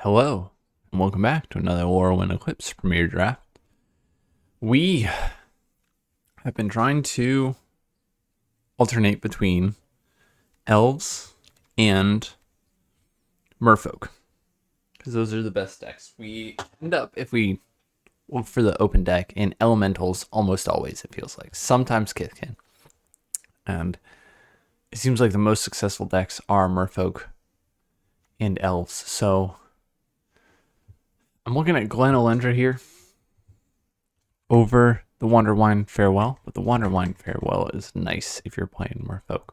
Hello, and welcome back to another Llorwyn Eclipsed Premier Draft. We have been trying to alternate between elves and merfolk, because those are the best decks. We end up, if we look for the open deck, in elementals almost always, it feels like. Sometimes Kithkin. And it seems like the most successful decks are merfolk and elves. So I'm looking at Glen Elendra here over the Wanderwine Farewell, but the Wanderwine Farewell is nice if you're playing merfolk.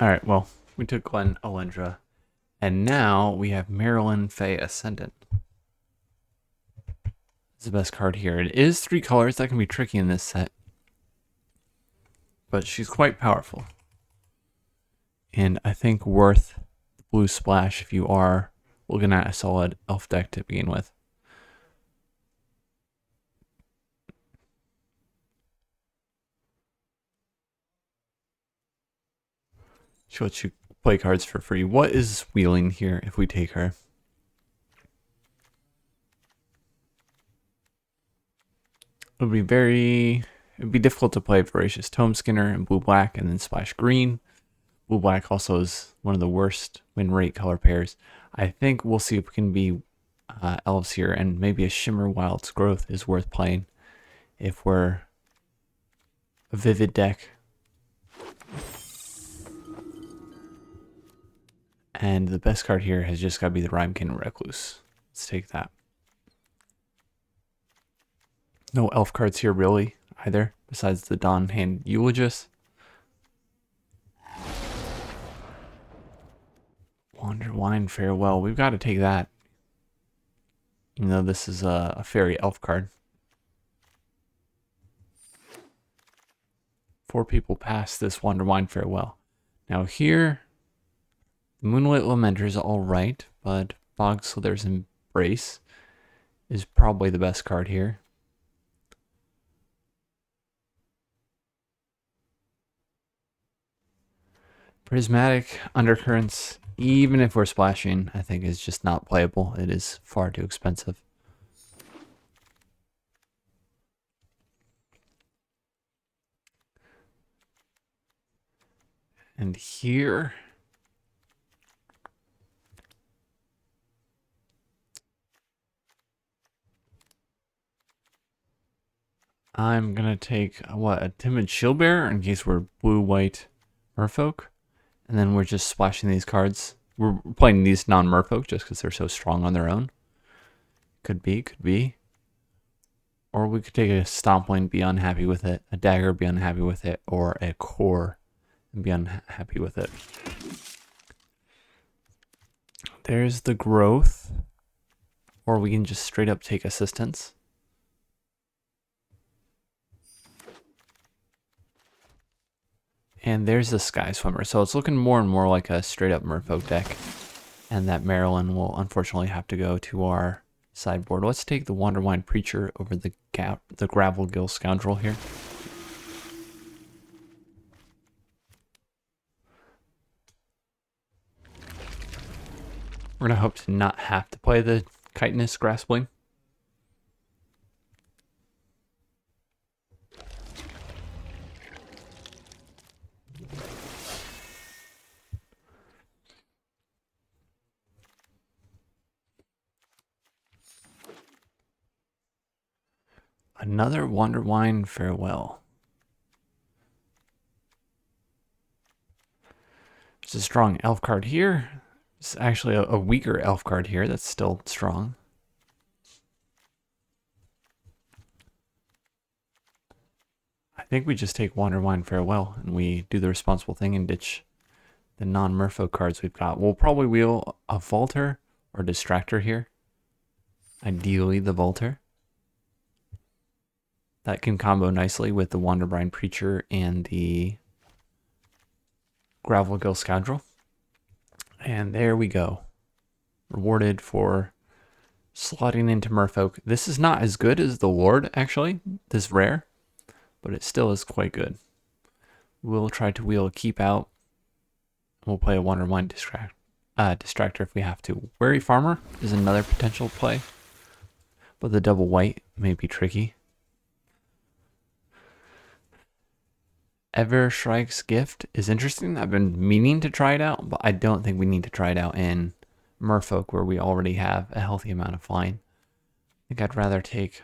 Alright, well, we took Glen Elendra, and now we have Marilyn Faye Ascendant. It's the best card here. It is 3 colors. That can be tricky in this set, but she's quite powerful. And I think worth the blue splash if you are looking at a solid elf deck to begin with. She'll let you play cards for free. What is wheeling here if we take her? It would be difficult to play Voracious Tome Skinner in blue-black and then splash green. Blue-black also is one of the worst win rate color pairs. I think we'll see if we can be elves here, and maybe a Shimmer Wild's Growth is worth playing if we're a vivid deck. And the best card here has just got to be the Rhymekin Recluse. Let's take that. No elf cards here really either, besides the Dawn Hand Eulogist. Wanderwine Farewell. We've got to take that. Even though this is a fairy elf card. 4 people passed this Wanderwine Farewell. Now here, Moonlit Lamenter is alright, but Bogslither's Embrace is probably the best card here. Prismatic Undercurrents, even if we're splashing, I think is just not playable. It is far too expensive. And here, I'm going to take, a Timid Shieldbearer in case we're blue-white merfolk. And then we're just splashing these cards. We're playing these non-merfolk just because they're so strong on their own. Could be. Or we could take a Stompling, be unhappy with it. A Dagger, be unhappy with it. Or a Core, and be unhappy with it. There's the Growth. Or we can just straight up take Assistance. And there's the Sky Swimmer. So it's looking more and more like a straight up merfolk deck. And that Marilyn will unfortunately have to go to our sideboard. Let's take the Wanderwine Preacher over the Gravelgill Scoundrel here. We're going to hope to not have to play the Chitinous Graspling. Another Wanderwine Farewell. It's a strong elf card here. It's actually a weaker elf card here that's still strong. I think we just take Wanderwine Farewell and we do the responsible thing and ditch the non-merfolk cards we've got. We'll probably wheel a Vaulter or Distractor here. Ideally the Vaulter. That can combo nicely with the Wanderbrine Preacher and the Gravelgill Scoundrel. And there we go. Rewarded for slotting into Merfolk. This is not as good as the Ward, actually, this rare, but it still is quite good. We'll try to wheel a keep out. We'll play a Wonder Wine distractor if we have to. Wary Farmer is another potential play, but the double white may be tricky. Evershrike's Gift is interesting. I've been meaning to try it out, but I don't think we need to try it out in Merfolk where we already have a healthy amount of flying. I think I'd rather take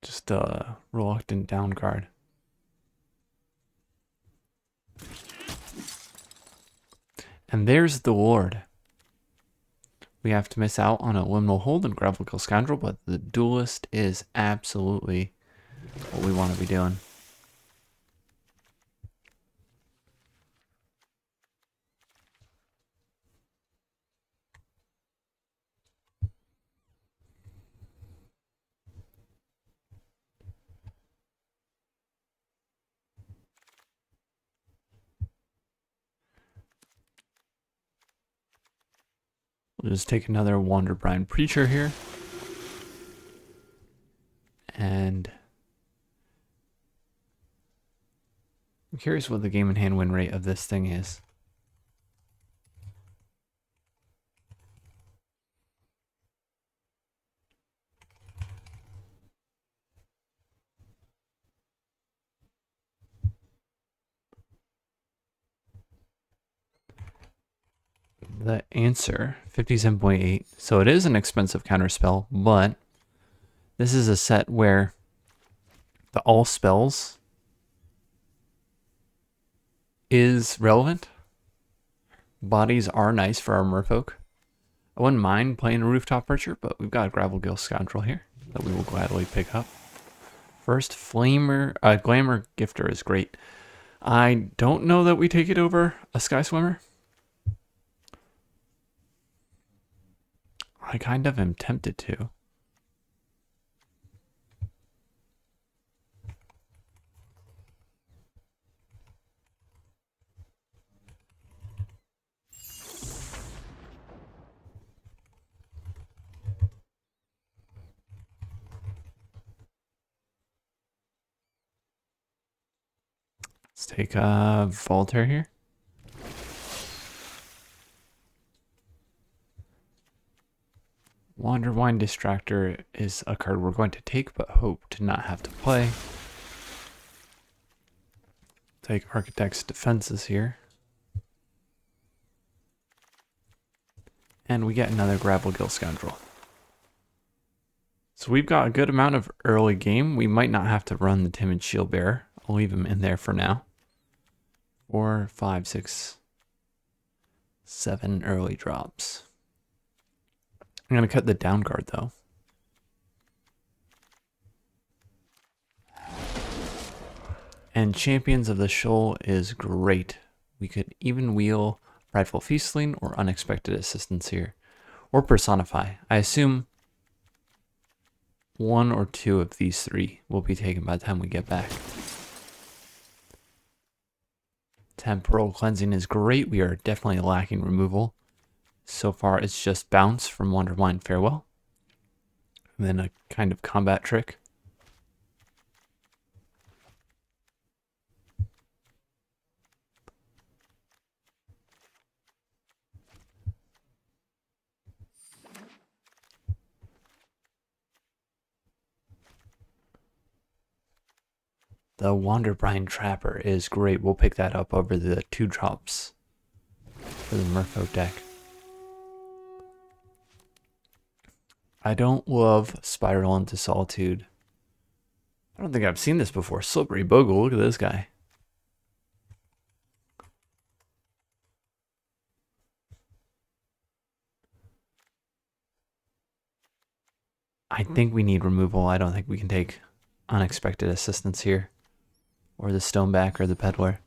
just a reluctant down guard. And there's the Ward. We have to miss out on a Liminal Hold and Gravel Kill Scoundrel, but the Duelist is absolutely what we want to be doing. We'll just take another Wanderbrine Preacher here. And I'm curious what the game in hand win rate of this thing is. The answer, 57.8. So it is an expensive counterspell, but this is a set where the all spells is relevant. Bodies are nice for our Merfolk. I wouldn't mind playing a Rooftop Percher, but we've got a Gravel Gill Scoundrel here that we will gladly pick up. First, Glamour Gifter is great. I don't know that we take it over a Sky Swimmer. I kind of am tempted to. Let's take a Voltaire here. Wanderwine Distractor is a card we're going to take, but hope to not have to play. Take Architect's Defenses here. And we get another Gravel Gill Scoundrel. So we've got a good amount of early game. We might not have to run the Timid Shield Bearer. I'll leave him in there for now. 4, 5, 6, 7 early drops. I'm going to cut the down guard though. And Champions of the Shoal is great. We could even wheel Prideful Feastling or Unexpected Assistance here. Or Personify. I assume one or two of these three will be taken by the time we get back. Temporal Cleansing is great. We are definitely lacking removal. So far, it's just Bounce from Wonderwine Farewell. And then a kind of combat trick. The Wanderbrine Trapper is great. We'll pick that up over the 2 drops for the Merfolk deck. I don't love Spiral into Solitude. I don't think I've seen this before. Slippery Bogle, look at this guy. I think we need removal. I don't think we can take Unexpected Assistance here. Or the Stoneback or the Peddler.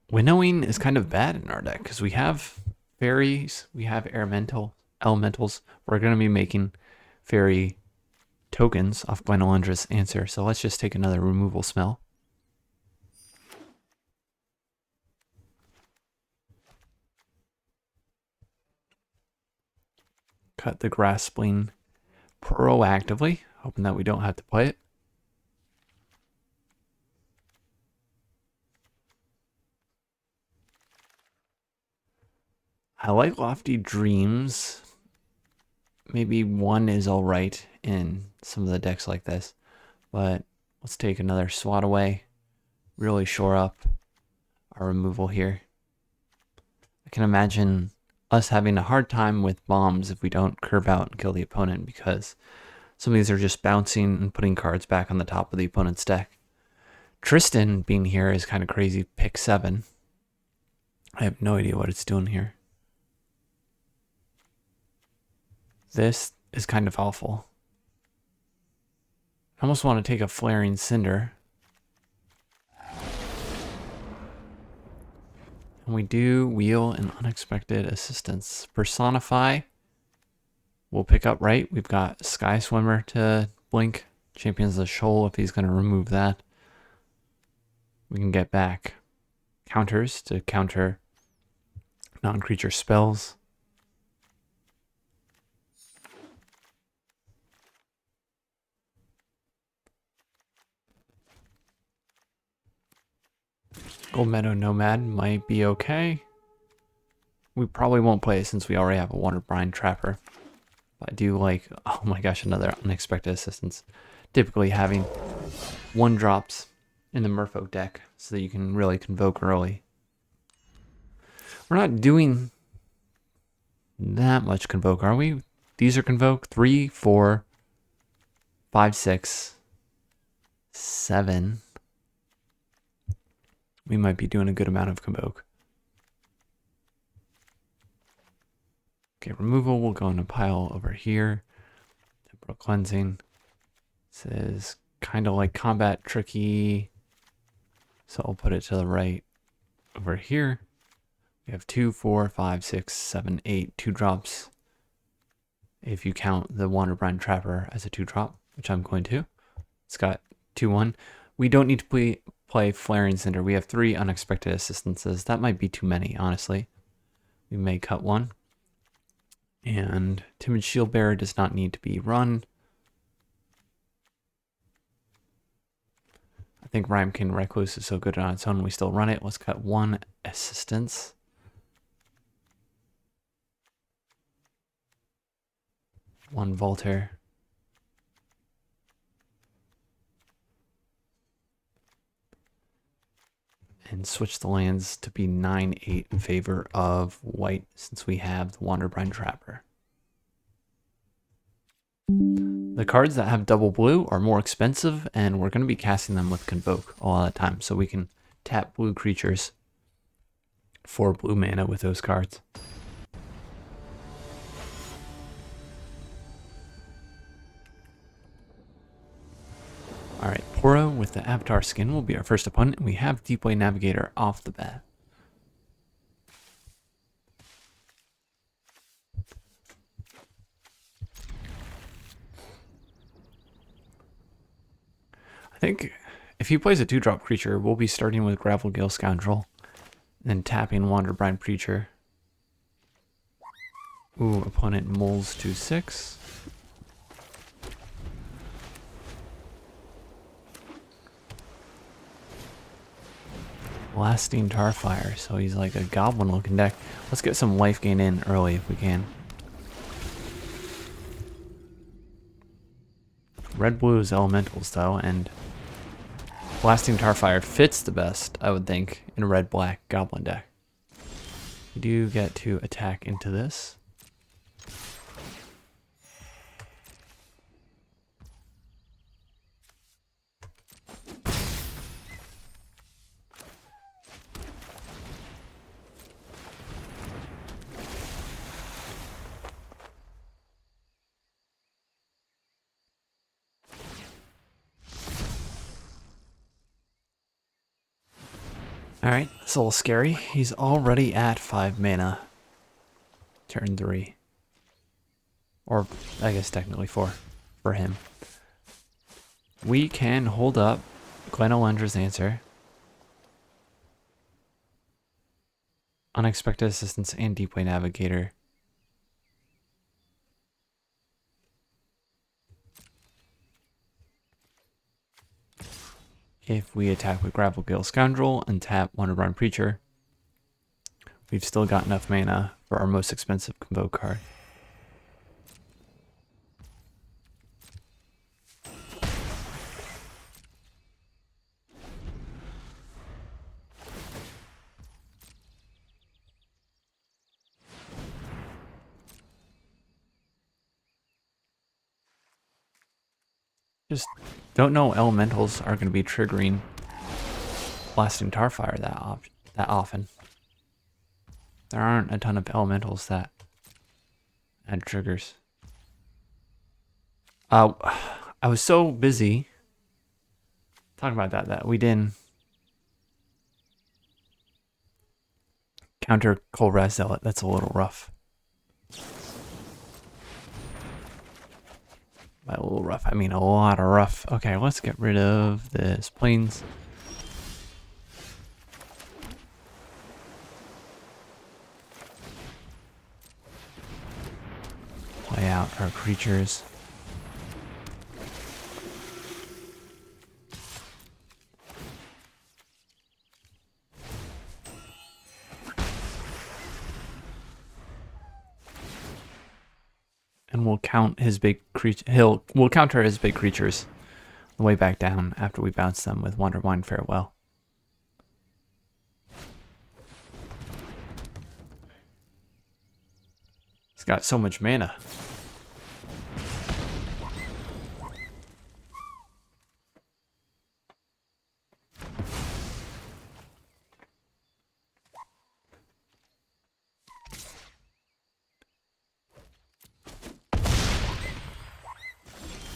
Winnowing is kind of bad in our deck because we have fairies, we have elementals. We're going to be making fairy tokens off Gwenolendra's Answer. So let's just take another removal smell. cut the Grass Spleen proactively, hoping that we don't have to play it. I like Lofty Dreams. Maybe one is all right in some of the decks like this, but let's take another swat away. Really shore up our removal here. I can imagine us having a hard time with bombs if we don't curve out and kill the opponent, because some of these are just bouncing and putting cards back on the top of the opponent's deck. Tristan being here is kind of crazy. Pick 7. I have no idea what it's doing here. This is kind of awful. I almost want to take a Flaring Cinder. And we do wheel an Unexpected Assistance. Personify. We'll pick up right. We've got Sky Swimmer to blink. Champions the Shoal if he's going to remove that. We can get back counters to counter non-creature spells. Gold Meadow Nomad might be okay. We probably won't play it since we already have a Water Brine Trapper. But I do like, oh my gosh, another Unexpected Assistance. Typically having 1-drops in the Merfolk deck so that you can really convoke early. We're not doing that much convoke, are we? These are convoke 3, 4, 5, 6, 7. We might be doing a good amount of convoke. Okay, removal will go in a pile over here. Temporal Cleansing. This is kind of like combat tricky. So I'll put it to the right over here. We have 2, 4, 5, 6, 7, 8, 2-drops. If you count the Water Brine Trapper as a 2-drop, which I'm going to. It's got 2/1. We don't need to play Flaring Cinder. We have 3 Unexpected Assistances. That might be too many, honestly. We may cut 1. And Timid Shield Bearer does not need to be run. I think Rhymekin Recluse is so good on its own, we still run it. Let's cut 1 assistance. One Volter. And switch the lands to be 9/8 in favor of white since we have the Water Brine Trapper. The cards that have double blue are more expensive, and we're going to be casting them with Convoke a lot of the time, so we can tap blue creatures for blue mana with those cards. Alright, Poro with the Avatar skin will be our first opponent, and we have Deepway Navigator off the bat. I think if he plays a 2-drop creature, we'll be starting with Gravelgale Scoundrel, then tapping Water Brine Preacher. Ooh, opponent moles to 6. Blasting Tarfire, so he's like a goblin looking deck. Let's get some life gain in early if we can. Red blue is elementals though, and Blasting Tarfire fits the best, I would think, in a red black goblin deck. We do get to attack into this. Alright, it's a little scary. He's already at 5 mana. Turn 3. Or, I guess technically 4 for him. We can hold up Glen Elendra's Answer, Unexpected Assistance, and Deepway Navigator. if we attack with Gravelgill Scoundrel and tap Wonderbrine Preacher, we've still got enough mana for our most expensive Convoke card. Just don't know elementals are going to be triggering Blasting Tarfire that often. There aren't a ton of elementals that add triggers. I was so busy talking about that we didn't counter Colress Zealot. That's a little rough. By a little rough, I mean a lot of rough. Okay, let's get rid of this plains. Play out our creatures. And we'll count his big creature. We'll counter his big creatures on the way back down after we bounce them with Wonderwine Farewell. He's got so much mana.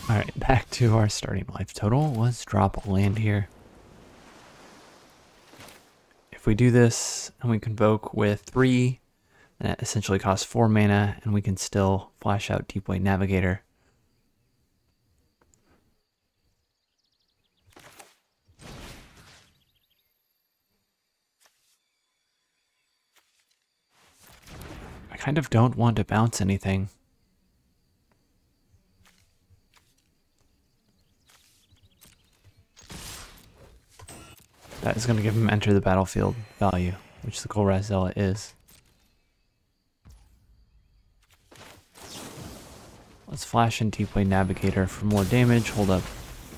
Alright, back to our starting life total. Let's drop a land here. If we do this and we convoke with 3, then it essentially costs 4 mana, and we can still flash out Deepway Navigator. I kind of don't want to bounce anything. That is going to give him enter the battlefield value, which the Colress Zealot is. Let's flash in Deepway Navigator for more damage. Hold up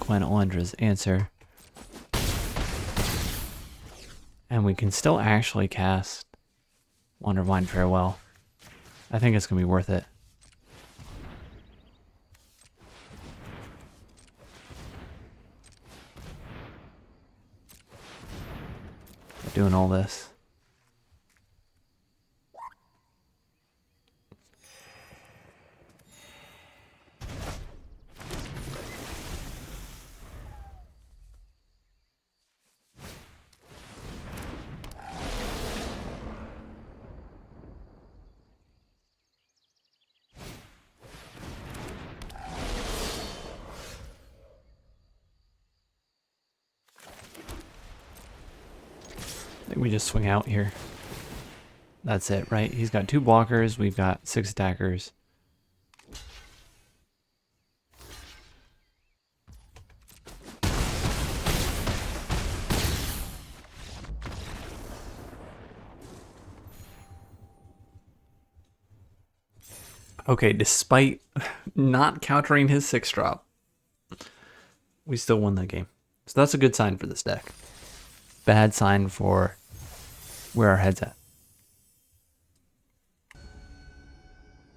Gwen Elendra's Answer. And we can still actually cast Wonderwine Farewell. I think it's going to be worth it. Doing all this. I think we just swing out here. That's it, right? He's got 2 blockers. We've got 6 attackers. Okay, despite not countering his 6-drop, we still won that game. So that's a good sign for this deck. Bad sign for where our head's at.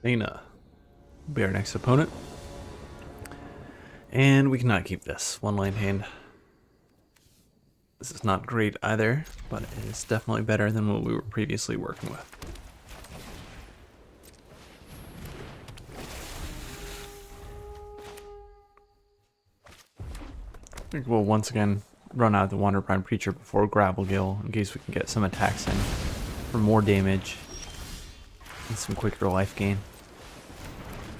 Dana will be our next opponent. And we cannot keep this. 1 land hand. This is not great either, but it is definitely better than what we were previously working with. I think we'll once again run out the Wonderbrine Preacher before Gravelgill in case we can get some attacks in for more damage and some quicker life gain.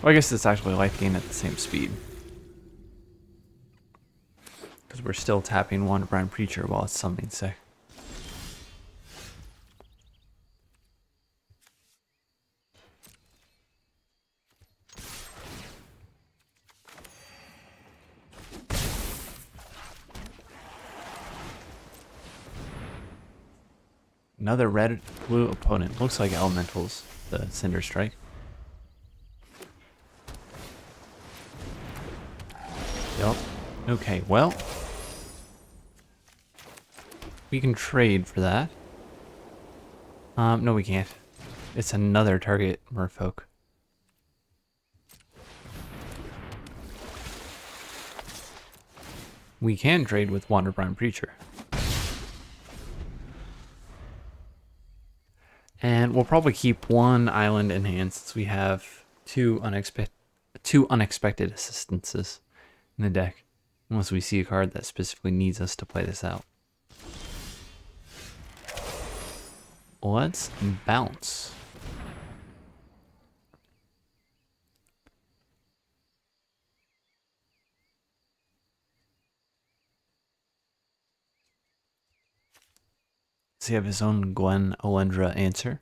Well, I guess it's actually life gain at the same speed, because we're still tapping Wonderbrine Preacher while it's summoning sick. Another red-blue opponent. Looks like elementals, the Cinder Strike. Yep. Okay, well. We can trade for that. No we can't. It's another target merfolk. We can trade with Wanderbrine Preacher. And we'll probably keep one island in hand since we have two unexpected assistances in the deck. Unless we see a card that specifically needs us to play this out. Let's bounce. Does he have his own Gwen Olendra answer?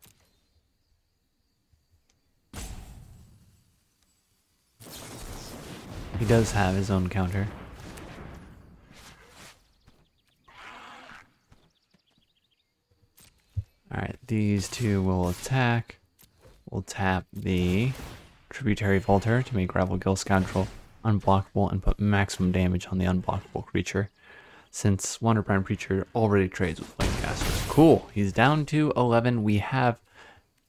He does have his own counter. Alright, these two will attack. We'll tap the Tributary Vaulter to make Gravelgill Scoundrel unblockable and put maximum damage on the unblockable creature. Since Wanderbrine Preacher already trades with Flamecaster. Cool, he's down to 11. We have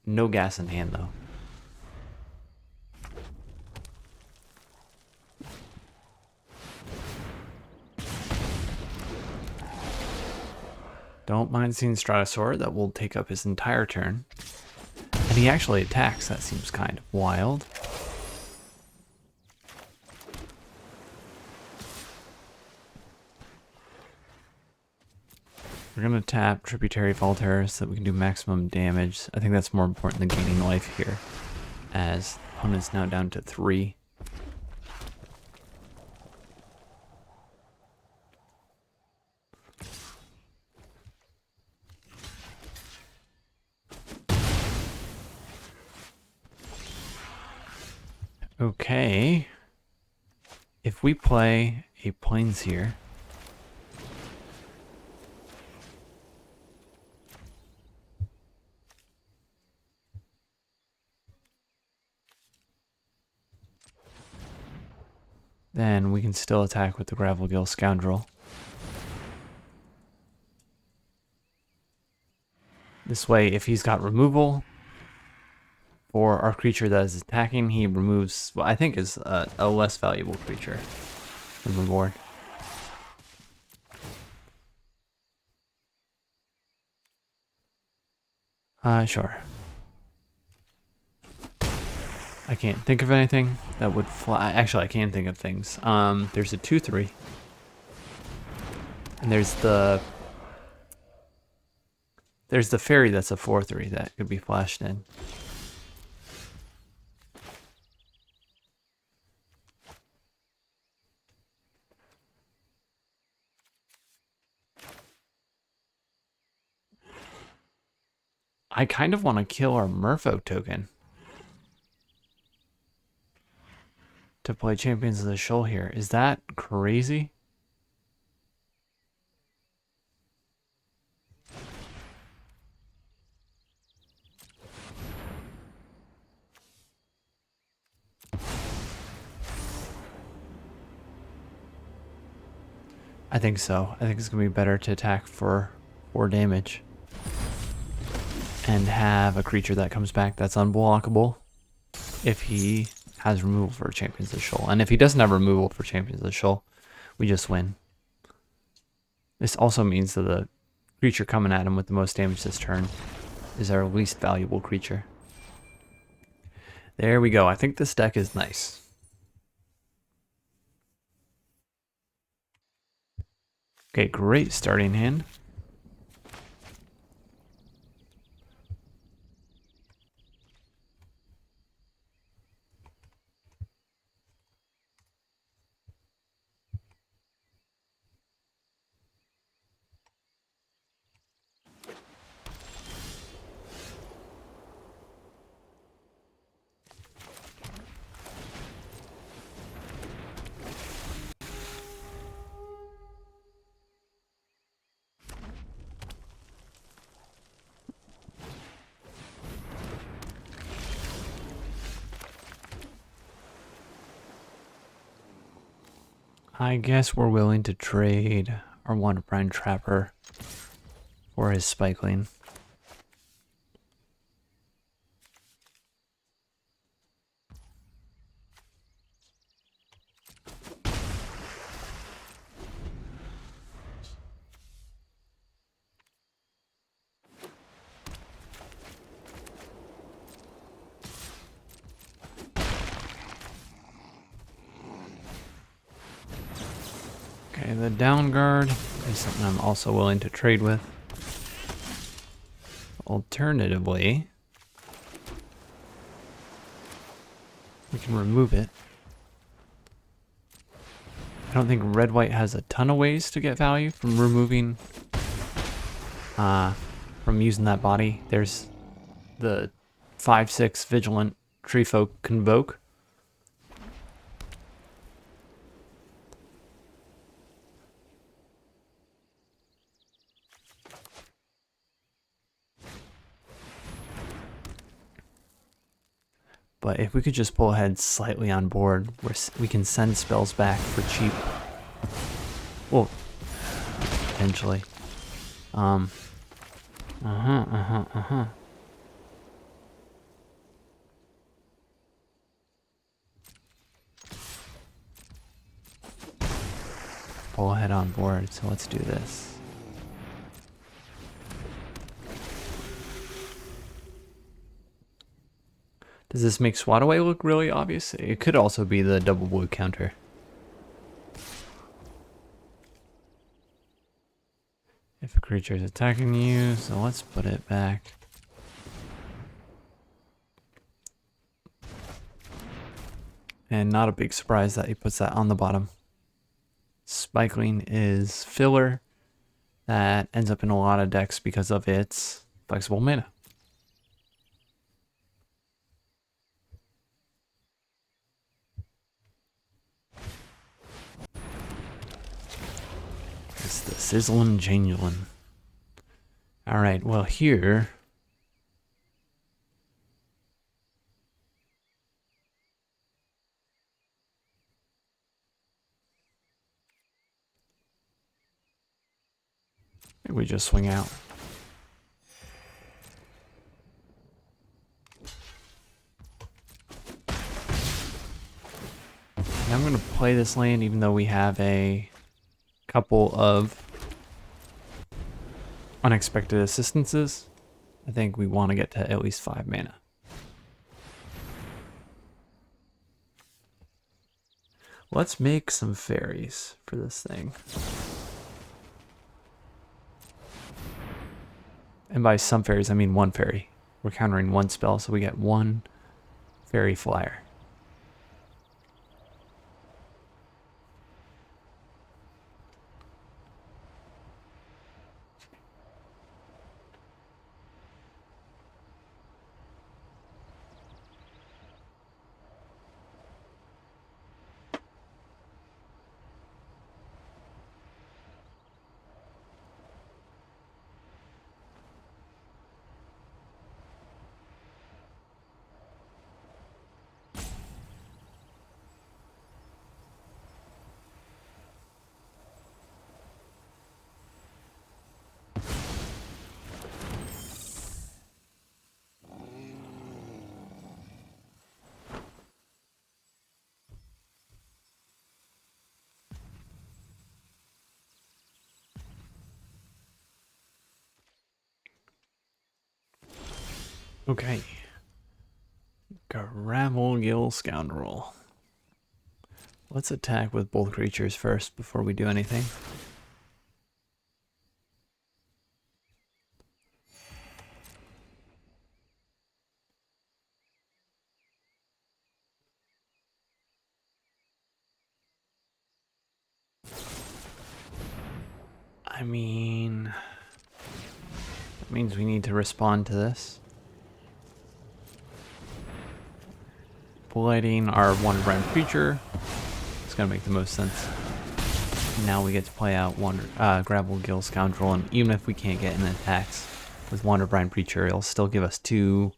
no gas in hand though. Don't mind seeing Stratosaur, that will take up his entire turn. And he actually attacks, that seems kind of wild. We're going to tap Tributary Vaulter so that we can do maximum damage. I think that's more important than gaining life here, as the opponent's now down to 3. Okay, if we play a Plains here, then we can still attack with the Gravelgill Scoundrel. This way, if he's got removal for our creature that is attacking, he removes what I think is a less valuable creature from the board. Sure. I can't think of anything that would fly. Actually, I can think of things. There's a 2/3. And there's the fairy that's a 4/3 that could be flashed in. I kind of want to kill our Merfolk token to play Champions of the Shoal here. Is that crazy? I think so. I think it's going to be better to attack for 4 damage. And have a creature that comes back that's unblockable if he has removal for Champions of the Shoal. And if he doesn't have removal for Champions of the Shoal, we just win. This also means that the creature coming at him with the most damage this turn is our least valuable creature. There we go. I think this deck is nice. Okay, great starting hand. I guess we're willing to trade our Wonder Brine Trapper for his Spikeling. Okay, the down guard is something I'm also willing to trade with. Alternatively, we can remove it. I don't think red-white has a ton of ways to get value from removing, from using that body. There's the 5/6 Vigilant Treefolk Convoke. But if we could just pull ahead slightly on board, we can send spells back for cheap. Well, potentially. Pull ahead on board, so let's do this. Does this make Swat Away look really obvious? It could also be the double blue counter. If a creature is attacking you, so let's put it back. And not a big surprise that he puts that on the bottom. Spikeling is filler that ends up in a lot of decks because of its flexible mana. It's the Sizzlin' Jangelin. Alright, well here... we just swing out. And I'm going to play this land even though we have a couple of unexpected assistances. I think we want to get to at least 5 mana. Let's make some fairies for this thing. And by some fairies, I mean one fairy. We're countering one spell, so we get one fairy flyer. Okay. Gravelgill Scoundrel. Let's attack with both creatures first before we do anything. I mean, that means we need to respond to this. Blighting our Wonder Brine creature. It's gonna make the most sense. Now we get to play out Gravelgill Scoundrel, and even if we can't get in attacks with Wonder Brine creature, it'll still give us 2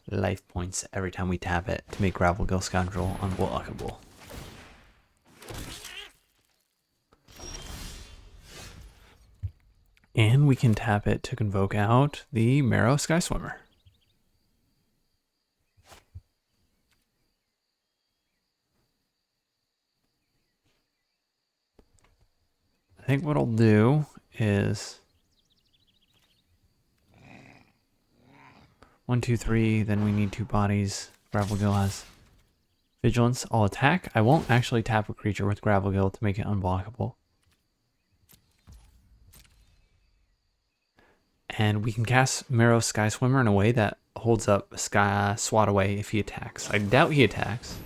life points every time we tap it to make Gravelgill Scoundrel unblockable. And we can tap it to convoke out the Marrow Sky Swimmer. I think what I'll do is 1, 2, 3. Then we need 2 bodies. Gravelgill has vigilance. I'll attack. I won't actually tap a creature with Gravelgill to make it unblockable. And we can cast Marrow Sky Swimmer in a way that holds up Sky Swat Away if he attacks. I doubt he attacks.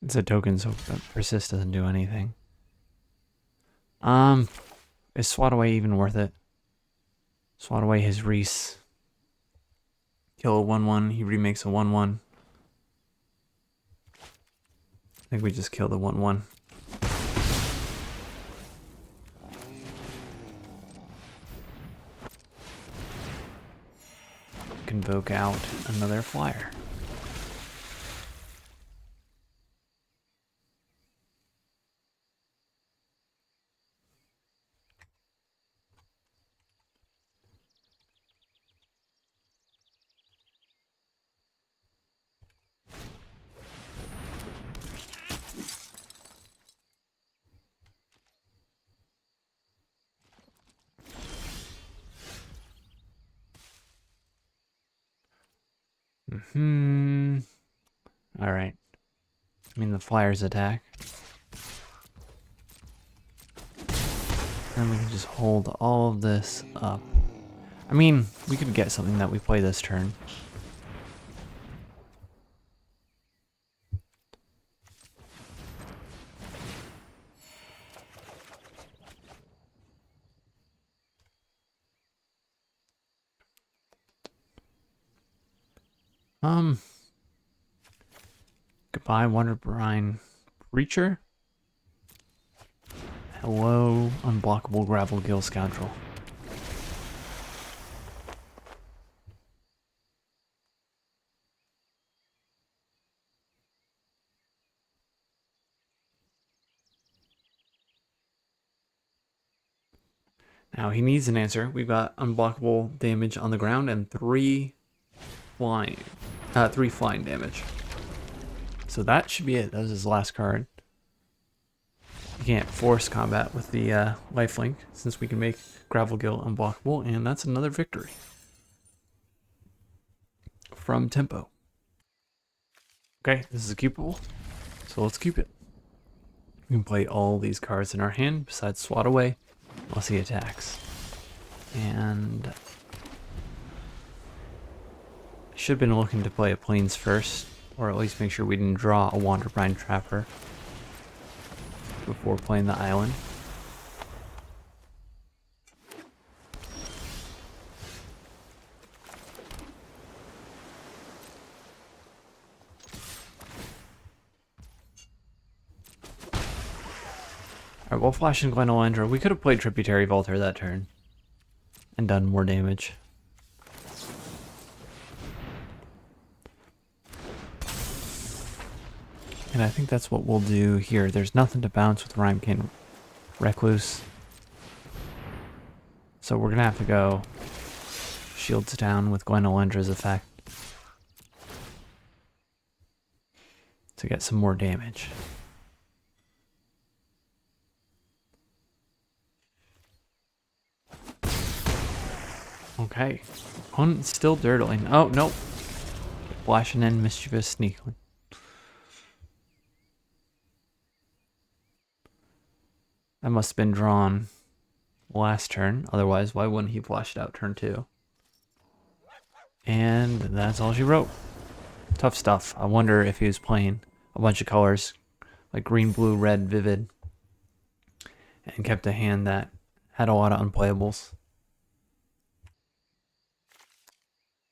It's a token, so Persist doesn't do anything. Is Swat Away even worth it? Swat Away his Reese. Kill a 1/1, he remakes a 1/1. I think we just kill the 1/1. Convoke out another flyer. All right. I mean, the flyers attack. Then we can just hold all of this up. I mean, we could get something that we play this turn. Goodbye, Wonder Brine Breacher. Hello, unblockable Gravelgill Scoundrel. Now he needs an answer. We've got unblockable damage on the ground and 3 flying damage. So that should be it. That was his last card. You can't force combat with the lifelink since we can make Gravelgill unblockable, and that's another victory from Tempo. Okay, this is a cupable, so let's keep it. We can play all these cards in our hand besides Swat Away unless he attacks. And I should have been looking to play a Plains first, or at least make sure we didn't draw a Wanderbrine Trapper before playing the island. Alright, we'll flash in Glenolendra. We could have played Tributary Vaulter that turn and done more damage. And I think that's what we'll do here. There's nothing to bounce with Rhymekin Recluse. So we're going to have to go Shields down with Gwenolendra's effect to get some more damage. Okay. Opponent's still dirtling. Oh, nope. Flashing in Mischievous Sneakling. That must have been drawn last turn. Otherwise, why wouldn't he flash it out turn 2? And that's all she wrote. Tough stuff. I wonder if he was playing a bunch of colors, like green, blue, red, vivid, and kept a hand that had a lot of unplayables.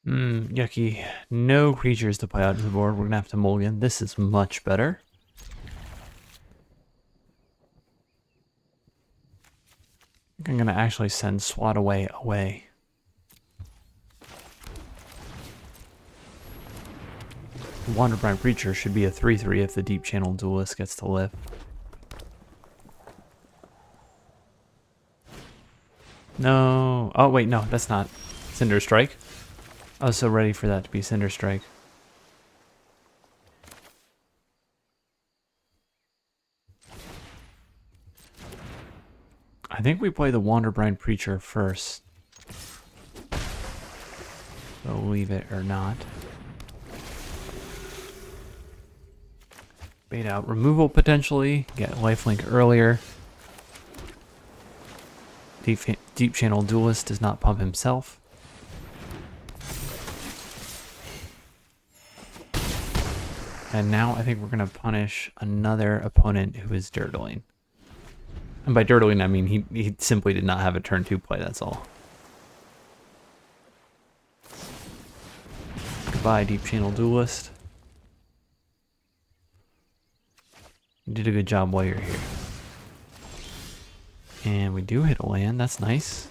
Yucky. No creatures to play out of the board. We're going to have to mulligan. This is much better. I think I'm going to actually send Swat Away away. Wanderbrine Preacher should be a 3/3 if the Deep Channel Duelist gets to live. No. Oh, wait, no, that's not Cinder Strike. I was so ready for that to be Cinder Strike. I think we play the Wanderbrine Preacher first. So leave it or not. Bait out removal potentially. Get lifelink earlier. Deep Channel Duelist does not pump himself. And now I think we're going to punish another opponent who is dirtling. And by dirtling, I mean he simply did not have a turn 2 play, that's all. Goodbye, Deep Channel Duelist. You did a good job while you're here. And we do hit a land, that's nice.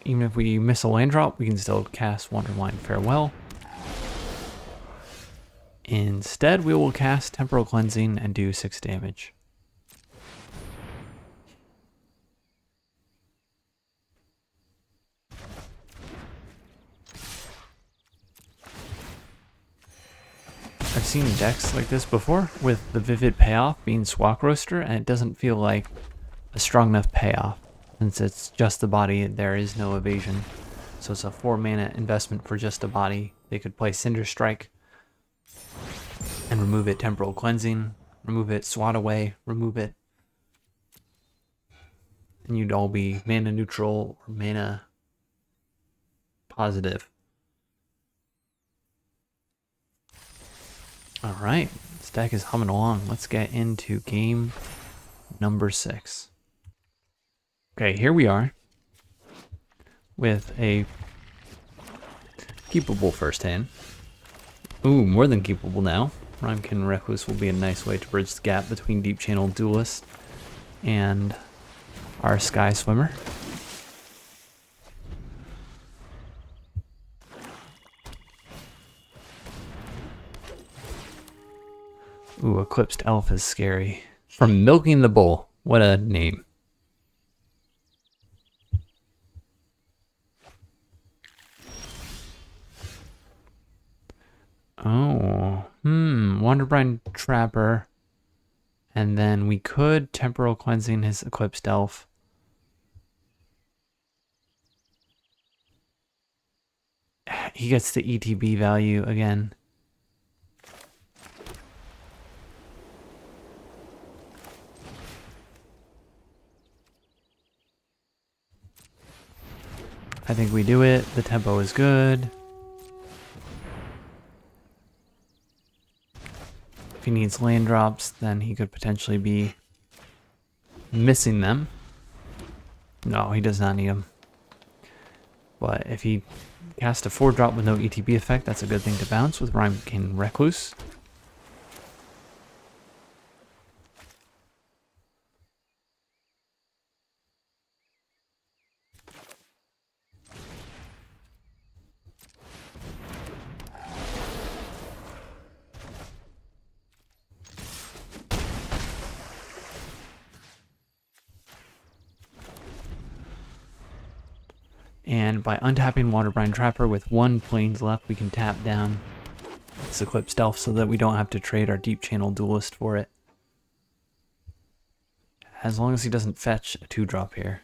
Even if we miss a land drop, we can still cast Wonderwine Farewell. Instead, we will cast Temporal Cleansing and do 6 damage. I've seen decks like this before, with the Vivid payoff being Swak Roaster, and it doesn't feel like a strong enough payoff. Since it's just the body, there is no evasion. So it's a 4 mana investment for just a body. They could play Cinder Strike and remove it Temporal Cleansing, remove it Swat Away, remove it. And you'd all be mana neutral or mana positive. Alright, this deck is humming along. Let's get into game number 6. Okay, here we are with a keepable first hand. Ooh, more than keepable now. Rhymekin Recluse will be a nice way to bridge the gap between Deep Channel Duelist and our Sky Swimmer. Ooh, Eclipsed Elf is scary. From Milking the Bull. What a name. Oh, Wanderbrine Trapper. And then we could Temporal Cleansing his Eclipsed Elf. He gets the ETB value again. I think we do it. The tempo is good. If he needs land drops, then he could potentially be missing them. No, he does not need them. But if he casts a 4-drop with no ETB effect, that's a good thing to bounce with Rhymekin Recluse. And by untapping Wanderbrine Trapper with 1 planes left, we can tap down this Eclipsed Elf so that we don't have to trade our Deep Channel Duelist for it. As long as he doesn't fetch a 2-drop here,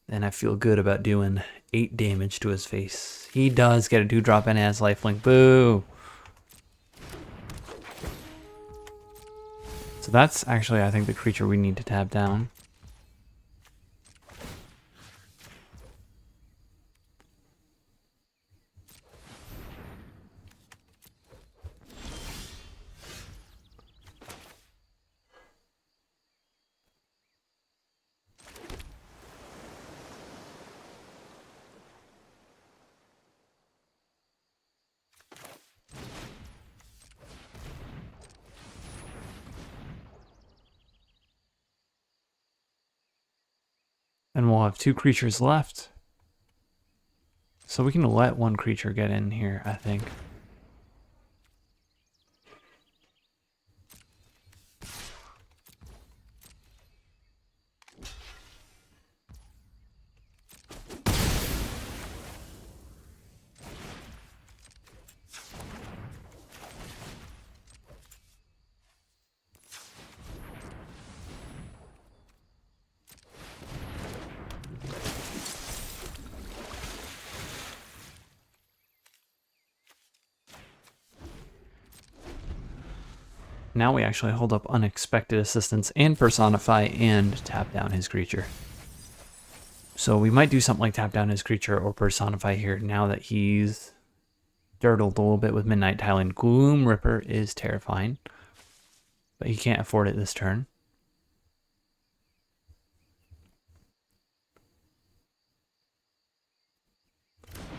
then I feel good about doing 8 damage to his face. He does get a 2-drop and has lifelink. Boo! So that's actually, I think, the creature we need to tap down. And we'll have 2 creatures left. So we can let 1 creature get in here, I think. Now we actually hold up Unexpected Assistance and Personify and tap down his creature. So we might do something like tap down his creature or Personify here now that he's dirtled a little bit with Midnight Tiling. Gloom Ripper is terrifying, but he can't afford it this turn.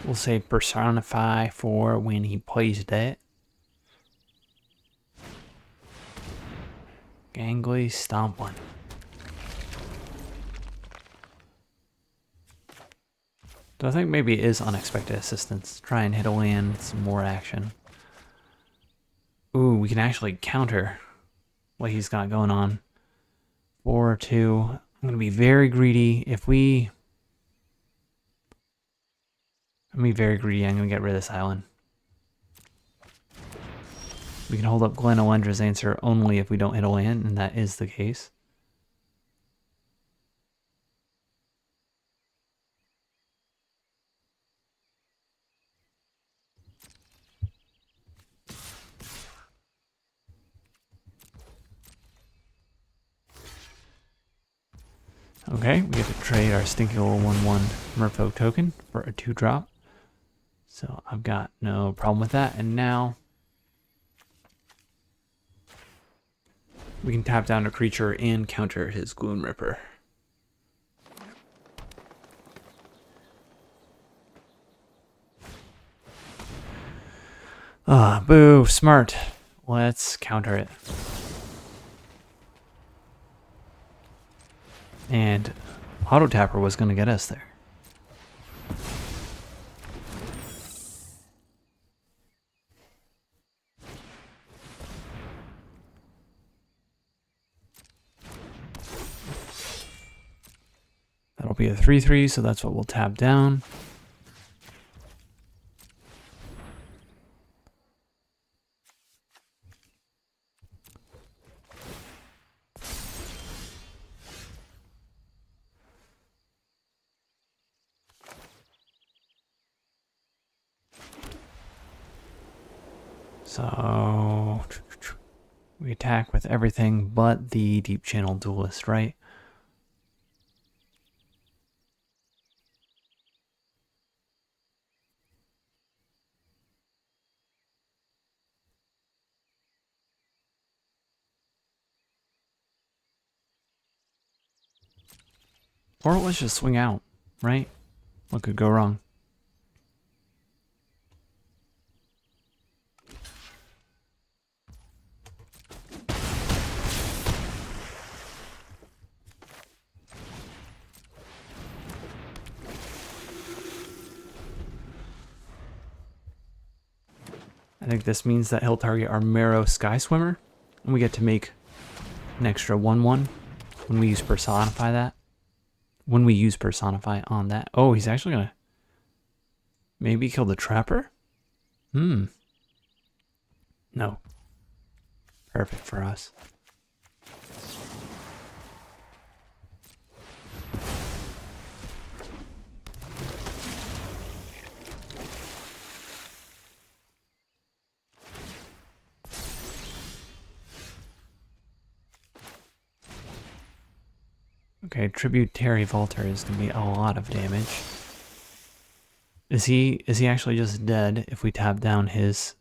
We'll say Personify for when he plays that. Gangly Stomp 1. So I think maybe it is Unexpected Assistance. Try and hit a land with some more action. Ooh, we can actually counter what he's got going on. 4-2. I'm going to be very greedy. I'm going to be very greedy. I'm going to get rid of this island. We can hold up Glen Elendra's Answer only if we don't hit a land, and that is the case. Okay, we get to trade our stinky little 1/1 Merfolk token for a 2-drop. So I've got no problem with that. And now we can tap down a creature and counter his Gloom Ripper. Ah, boo, smart. Let's counter it. And Auto Tapper was going to get us there. That'll be a 3/3, so that's what we'll tap down. So we attack with everything but the Deep Channel Duelist, right? Or let's just swing out, right? What could go wrong? I think this means that he'll target our Marrow Sky Swimmer, and we get to make an extra 1/1 when we use Personify that. When we use Personify on that. Oh, he's actually gonna maybe kill the Trapper? No. Perfect for us. Okay, Tributary Vaulter is going to be a lot of damage. Is he actually just dead if we tap down his...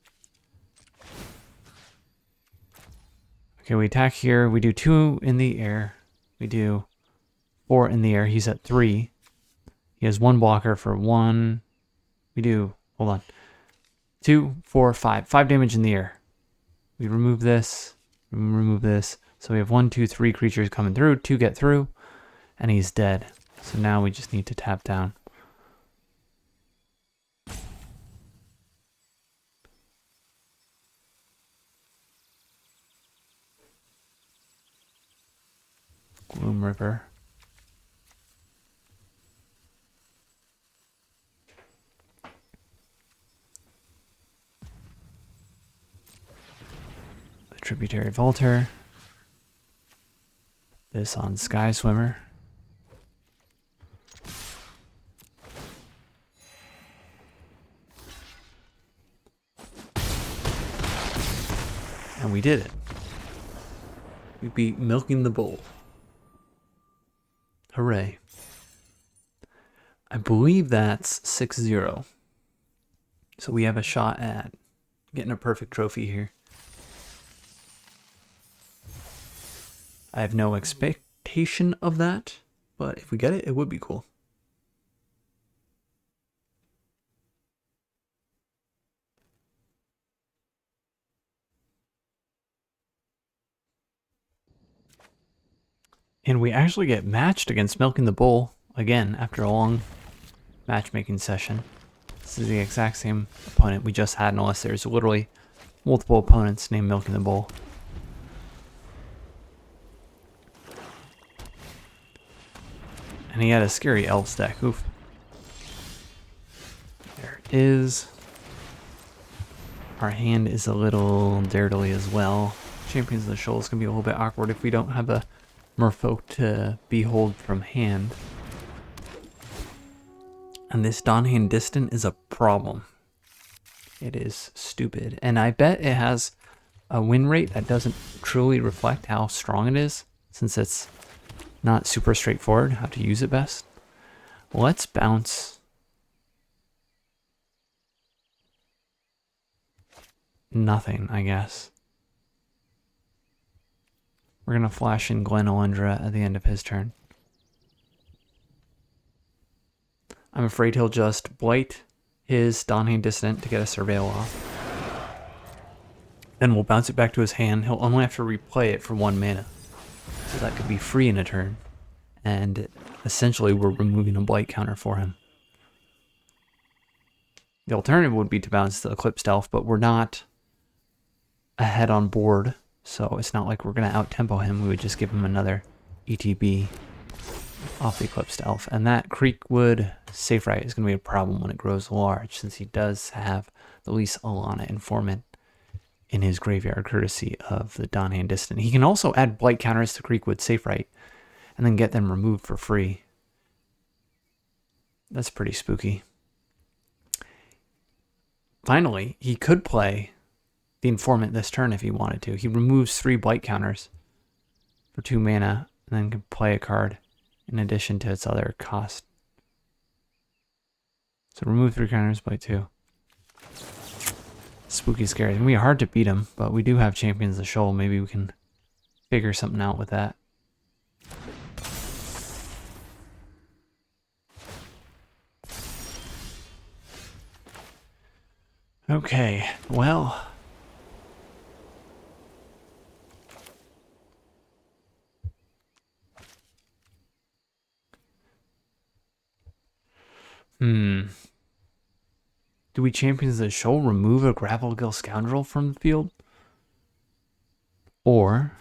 Okay, we attack here. We do 2 in the air. We do 4 in the air. He's at 3. He has 1 blocker for 1. We do... Hold on. 2, 4, 5. 5 damage in the air. We remove this. Remove this. So we have 1, 2, 3 creatures coming through. 2 get through. And he's dead. So now we just need to tap down. Gloom River. The Tributary Vaulter. This on Sky Swimmer. And we did it. We beat Milking the Bull. Hooray. I believe that's 6-0. So we have a shot at getting a perfect trophy here. I have no expectation of that, but if we get it, it would be cool. And we actually get matched against Milking the Bull again after a long matchmaking session. This is the exact same opponent we just had, unless there's literally multiple opponents named Milking the Bull. And he had a scary elves deck. Oof. There it is. Our hand is a little dirtily as well. Champions of the Shoal is going to be a little bit awkward if we don't have a Merfolk to behold from hand. And this Donhan Distant is a problem. It is stupid. And I bet it has a win rate that doesn't truly reflect how strong it is, since it's not super straightforward how to use it best. Let's bounce nothing, I guess. We're going to flash in Glen Elendra at the end of his turn. I'm afraid he'll just blight his Donhan Dissident to get a Surveil off. Then we'll bounce it back to his hand. He'll only have to replay it for 1 mana. So that could be free in a turn. And essentially we're removing a blight counter for him. The alternative would be to bounce the Eclipsed Elf, but we're not ahead on board. So it's not like we're going to out-tempo him. We would just give him another ETB off the Eclipsed Elf. And that Creekwood Safe Right is going to be a problem when it grows large, since he does have the least Alana Informant in his graveyard, courtesy of the Donhan Distant. He can also add blight counters to Creekwood Safe Right and then get them removed for free. That's pretty spooky. Finally, he could play the Informant this turn if he wanted to. He removes 3 blight counters for 2 mana and then can play a card in addition to its other cost. So remove 3 counters, blight 2. Spooky scary. It's going to be hard to beat him, but we do have Champions of the Shoal. Maybe we can figure something out with that. Okay, well. Do we Champions of the Shoal remove a Gravelgill Scoundrel from the field? Or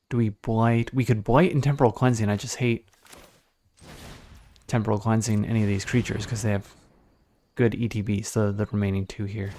do we blight? We could blight and Temporal Cleansing. I just hate Temporal Cleansing any of these creatures because they have good ETBs, the remaining 2 here.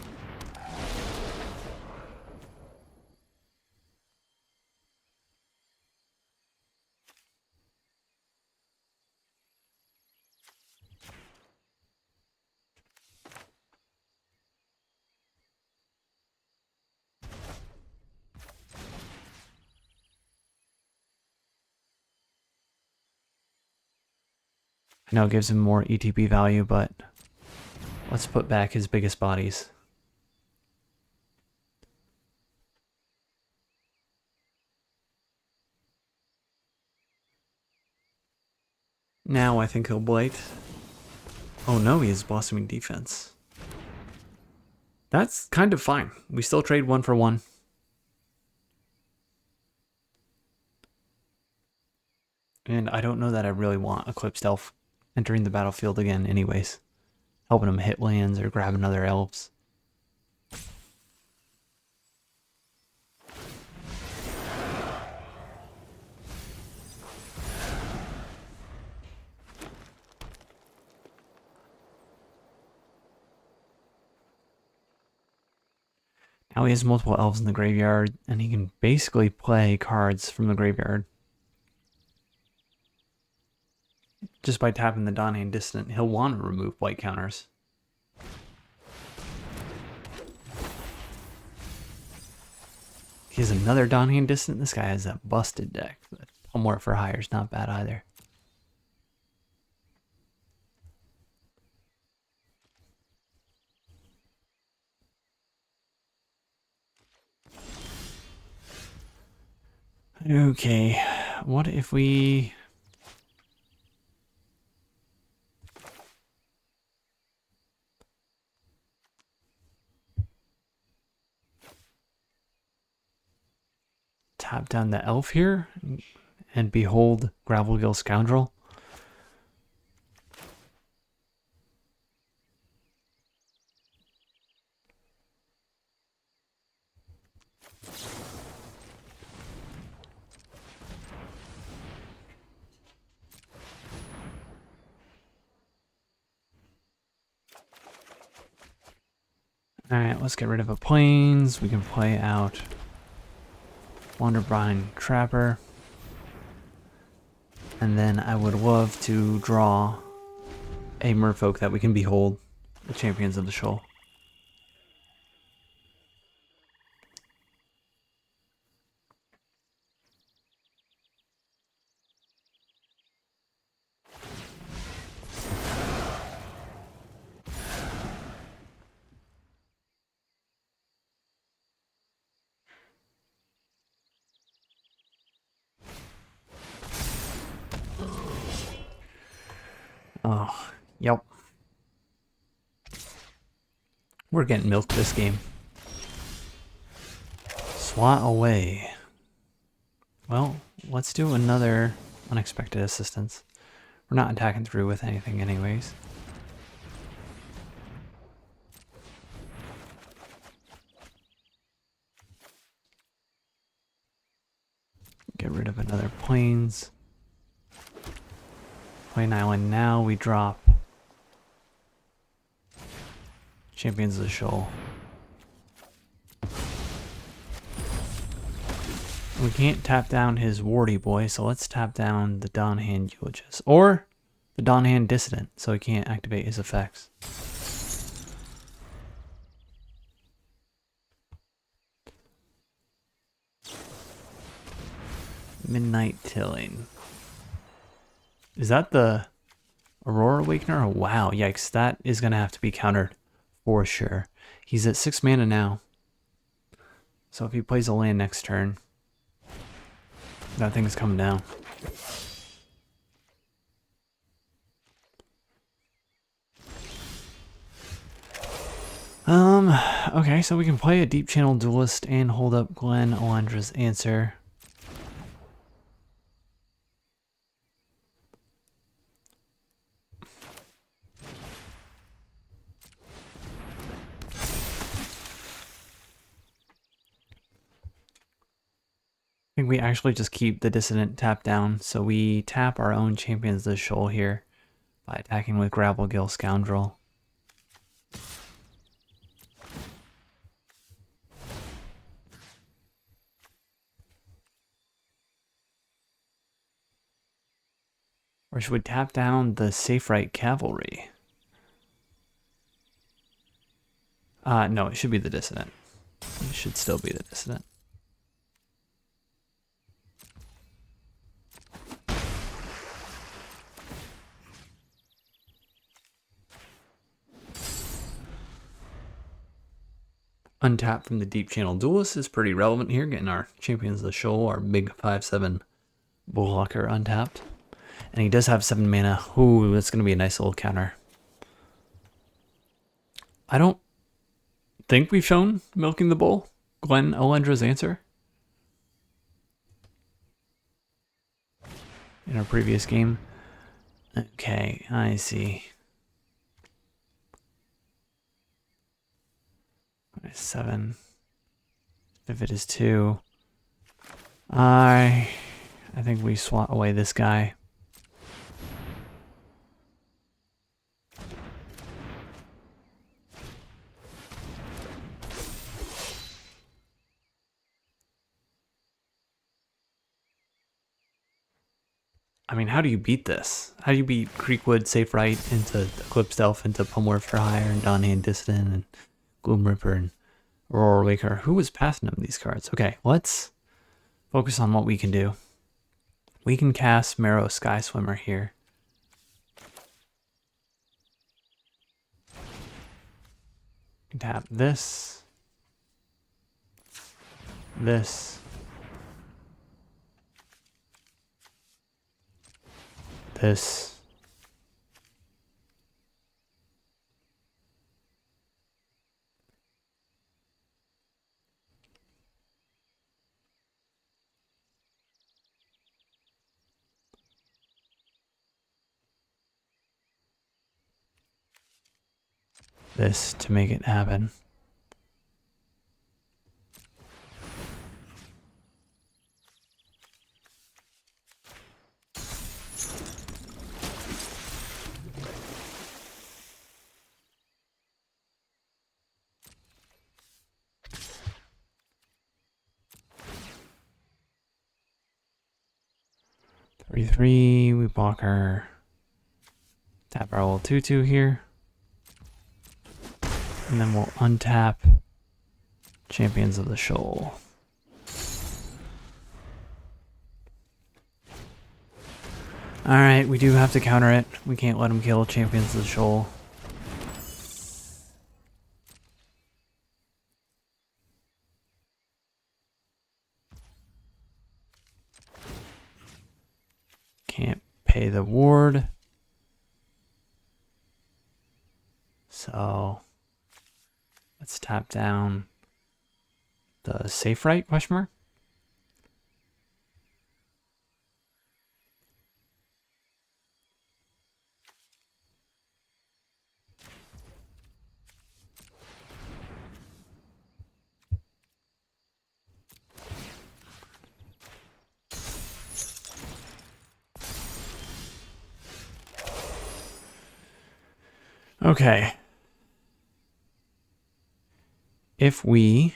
I know it gives him more ETB value, but let's put back his biggest bodies. Now I think he'll blight. Oh no, he has Blossoming Defense. That's kind of fine. We still trade 1 for 1. And I don't know that I really want Eclipsed Elf entering the battlefield again anyways. Helping him hit lands or grabbing other elves. Now he has multiple elves in the graveyard, and he can basically play cards from the graveyard. Just by tapping the Dawnhand Dissonant, he'll want to remove white counters. He has another Dawnhand Dissonant. This guy has a busted deck. Pummel for Hire is not bad either. Okay, what if we... tap down the elf here and behold Gravelgill Scoundrel. Alright, let's get rid of a Plains. We can play out Wanderbrine Trapper. And then I would love to draw a Merfolk that we can behold, the Champions of the Shoal. Oh, yep. We're getting milked this game. Swat away. Well, let's do another unexpected assistance. We're not attacking through with anything anyways. Get rid of another Plains. Play an island now, we drop Champions of the Shoal. We can't tap down his Warty Boy, so let's tap down the Dawnhand Eulogist. Or the Dawnhand Dissident, so he can't activate his effects. Midnight Tilling. Is that the Aurora Awakener? Oh, wow, yikes. That is going to have to be countered for sure. He's at 6 mana now. So if he plays a land next turn, that thing's coming down. Okay, so we can play a Deep Channel Duelist and hold up Glenn Olandra's Answer. I think we actually just keep the Dissonant tapped down, so we tap our own Champions of the Shoal here by attacking with Gravelgill Scoundrel. Or should we tap down the Safe Right Cavalry? No, it should be the Dissonant. It should still be the Dissonant. Untap from the Deep Channel Duelist is pretty relevant here, getting our Champions of the Shoal, our big 5/7 Bullhawker untapped. And he does have 7 mana. Ooh, that's going to be a nice little counter. I don't think we've shown Milking the Bull, Glenn Olandra's Answer. in our previous game. Okay, I see. 7. If it is 2, I think we swat away this guy. I mean, how do you beat this? How do you beat Creekwood, Safe Right, into Eclipsed Elf, into Pummel for Hire, and Dawnhand Dissident, and Gloom Ripper, and Aurora Waker? Who was passing them these cards? Okay, let's focus on what we can do. We can cast Marrow Sky Swimmer here. Tap this. This. This. This to make it happen. Three, we block our tap our old 2/2 here. And then we'll untap Champions of the Shoal. Alright, we do have to counter it. We can't let him kill Champions of the Shoal. Can't pay the ward. So let's tap down the Safe Right question mark. Okay. If we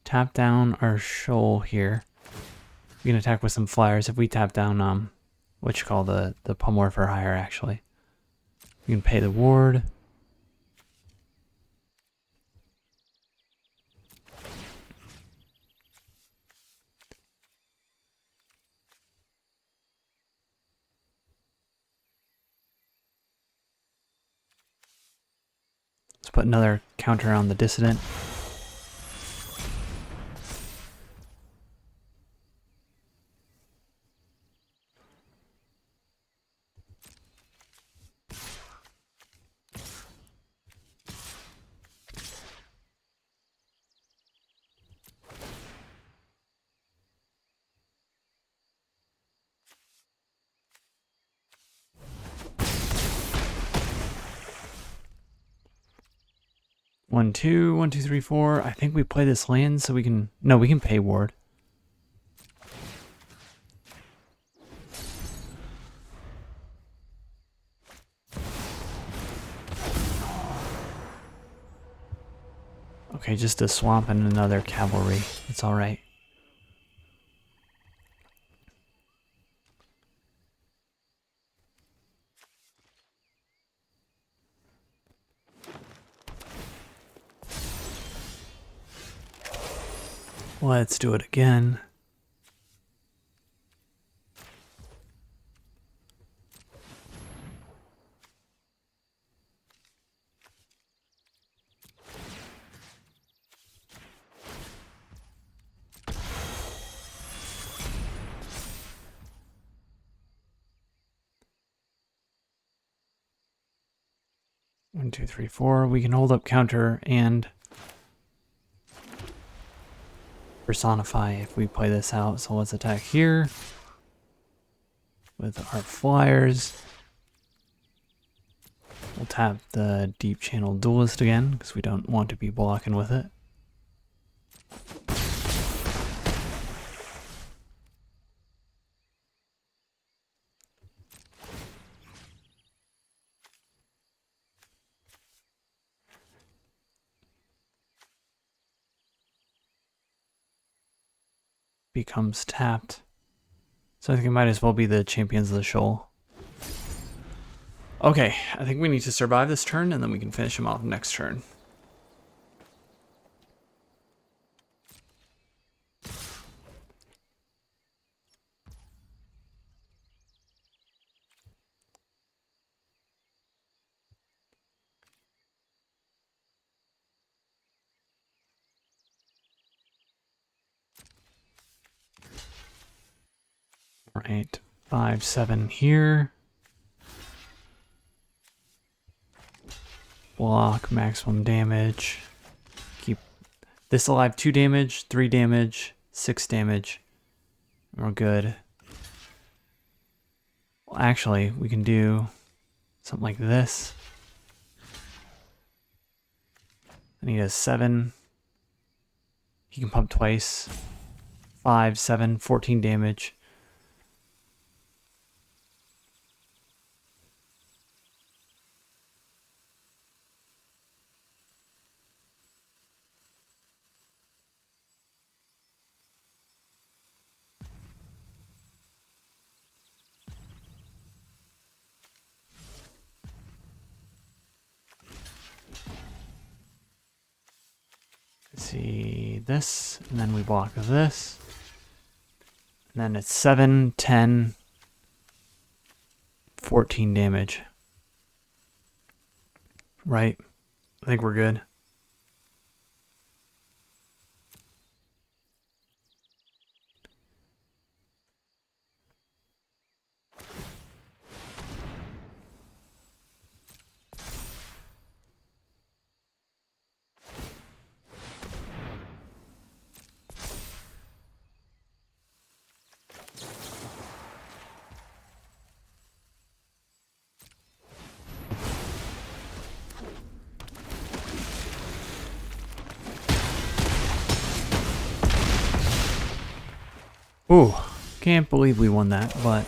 tap down our shoal here, we can attack with some flyers. If we tap down what you call the Pummel for Hire, actually. We can pay the ward. Let's put another counter on the Dissident. One, two, 1, 2, 3, 4. I think we play this land so we can... No, we can pay ward. Okay, just a swamp and another cavalry. It's alright. Let's do it again. One, two, three, 4. We can hold up counter and personify if we play this out. So let's attack here. with our flyers. We'll tap the Deep Channel Duelist again because we don't want to be blocking with it. Becomes tapped. So I think it might as well be the Champions of the Shoal. Okay, I think we need to survive this turn and then we can finish him off next turn. Right, 5-7 here. Block, maximum damage. Keep this alive, 2 damage, 3 damage, 6 damage. We're good. Well, actually, we can do something like this. And he does 7. He can pump twice. 5, 7, 14 damage. See this, and then we block this. And then it's 7, 10, 14 damage. Right? I think we're good. Ooh, can't believe we won that, but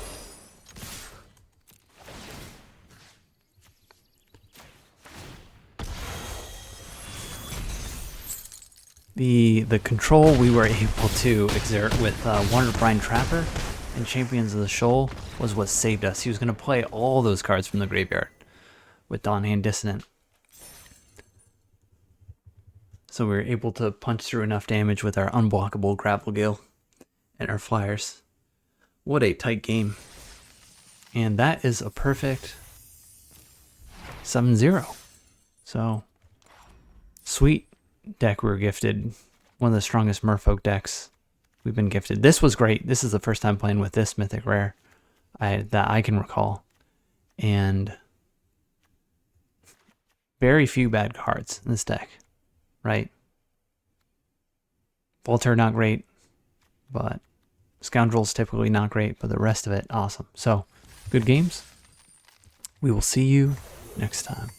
the control we were able to exert with Wonder Brine Trapper and Champions of the Shoal was what saved us. He was going to play all those cards from the graveyard with Dawnhand Dissonant. So we were able to punch through enough damage with our unblockable Gravel Gale and our flyers. What a tight game. And that is a perfect 7-0. So, sweet deck we were gifted. One of the strongest Merfolk decks we've been gifted. This was great. This is the first time playing with this Mythic Rare that I can recall. And very few bad cards in this deck, right? Voltaire, not great, but Scoundrel's typically not great, but the rest of it, awesome. So, good games. We will see you next time.